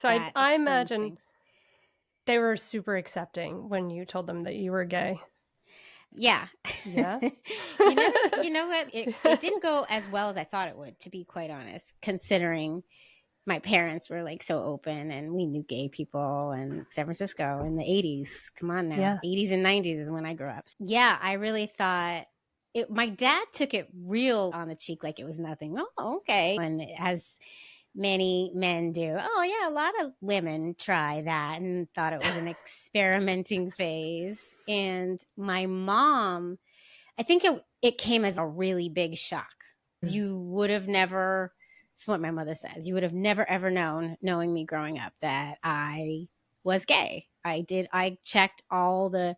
So that I explains imagine things. they were super accepting when you told them that you were gay. Yeah. Yeah. You know what? It didn't go as well as I thought it would, to be quite honest, considering my parents were like so open and we knew gay people in San Francisco in the 80s. Come on now. Yeah. 80s and 90s is when I grew up. Yeah, I really thought my dad took it real on the cheek like it was nothing. Oh, okay. And as many men do. Oh, yeah, a lot of women try that and thought it was an experimenting phase. And my mom, I think it came as a really big shock. You would have never, it's what my mother says, you would have never ever known, knowing me growing up, that I was gay. I checked all the,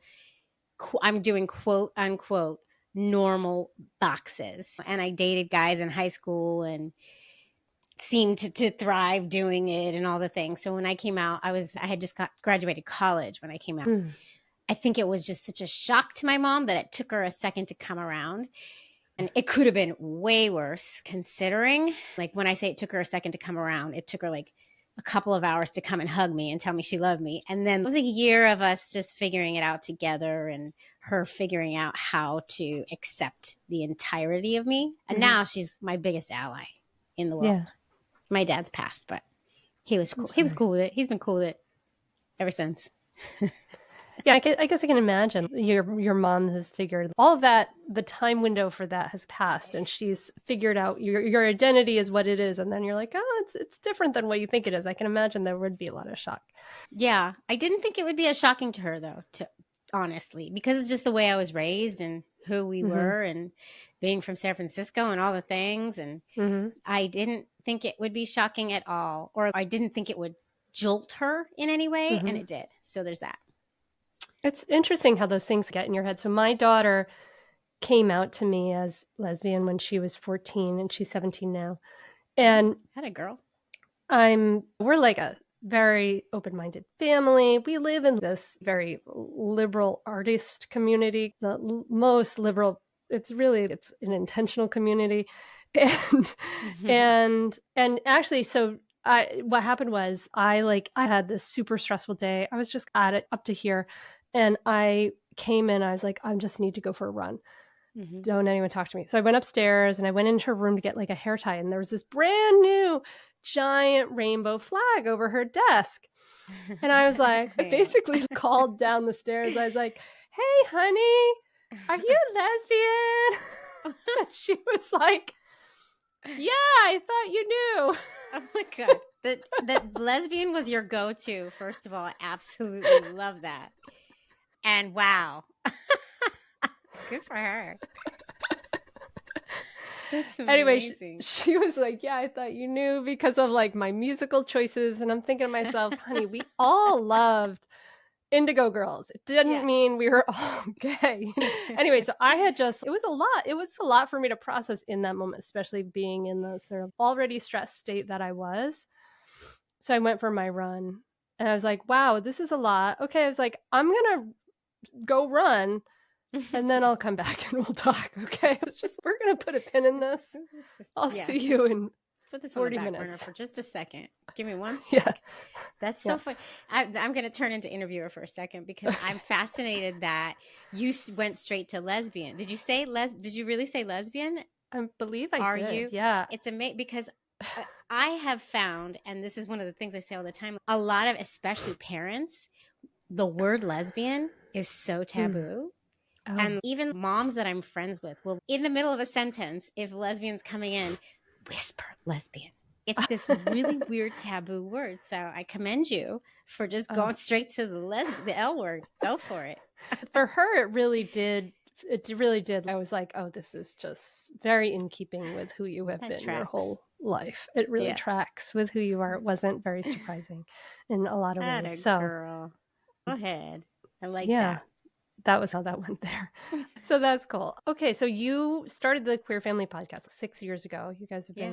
I'm doing quote unquote normal boxes. And I dated guys in high school and seemed to thrive doing it and all the things. So when I came out, I had just graduated college when I came out. I think it was just such a shock to my mom that it took her a second to come around. And it could have been way worse, considering, like, when I say it took her a second to come around, it took her like a couple of hours to come and hug me and tell me she loved me. And then it was a year of us just figuring it out together and her figuring out how to accept the entirety of me. And now she's my biggest ally in the world. Yeah. My dad's passed, but he was cool. He was cool with it. He's been cool with it ever since. Yeah, I guess I can imagine your mom has figured all of that. The time window for that has passed, and she's figured out your identity is what it is. And then you're like, oh, it's different than what you think it is. I can imagine there would be a lot of shock. Yeah, I didn't think it would be as shocking to her though, honestly, because it's just the way I was raised and who we were, and being from San Francisco and all the things. And I didn't think it would be shocking at all, or I didn't think it would jolt her in any way, and it did. So there's that. It's interesting how those things get in your head. So my daughter came out to me as lesbian when she was 14, and she's 17 now. And had a girl. We're like a very open-minded family. We live in this very liberal artist community, the most liberal. It's an intentional community. And actually, so what happened was I had this super stressful day. I was just at it up to here, and I came in. I was like, I just need to go for a run. Don't anyone talk to me. So I went upstairs and I went into her room to get like a hair tie, and there was this brand new giant rainbow flag over her desk. And I was like, I basically called down the stairs. I was like, hey, honey, are you lesbian? And she was like, yeah, I thought you knew. Oh my God. That lesbian was your go-to. First of all, I absolutely love that. And wow. Good for her. That's amazing. Anyway, she was like, yeah, I thought you knew because of like my musical choices. And I'm thinking to myself, honey, we all loved Indigo Girls. It didn't mean we were all gay. Anyway, so it was a lot. It was a lot for me to process in that moment, especially being in the sort of already stressed state that I was. So I went for my run and I was like, wow, this is a lot. Okay. I was like, I'm going to go run and then I'll come back and we'll talk. Okay. We're going to put a pin in this. I'll see you in put this 40 on the back minutes. burner for just a second. Give me one sec. Yeah. That's so fun. I'm going to turn into interviewer for a second because I'm fascinated that you went straight to lesbian. Did you say Did you really say lesbian? I believe I Are did. you? Yeah. It's amazing because I have found, and this is one of the things I say all the time, a lot of, especially parents, the word lesbian is so taboo. Oh. And even moms that I'm friends with will, in the middle of a sentence, if lesbian's coming in, whisper lesbian. It's this really weird taboo word. So I commend you for just going straight to the L word. Go for it. For her, it really did. I was like, oh, this is just very in keeping with who you have been your whole life. It really tracks with who you are. It wasn't very surprising in a lot of ways. So, girl. Go ahead. I like that. That was how that went there. So that's cool. Okay, so you started the Queer Family Podcast 6 years ago. You guys have been